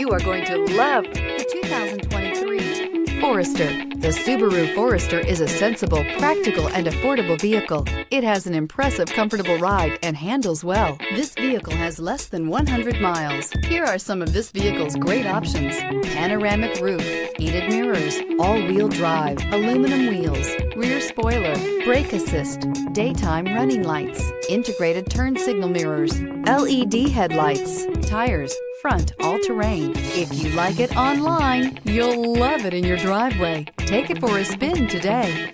You are going to love the 2023 Forester. The Subaru Forester is a sensible, practical, and affordable vehicle. It has an impressive, comfortable ride and handles well. This vehicle has less than 100 miles. Here are some of this vehicle's great options: panoramic roof, heated mirrors, all-wheel drive, aluminum wheels, rear spoiler, brake assist, daytime running lights, integrated turn signal mirrors, LED headlights, tires, front all-terrain. If you like it online, you'll love it in your driveway. Take it for a spin today.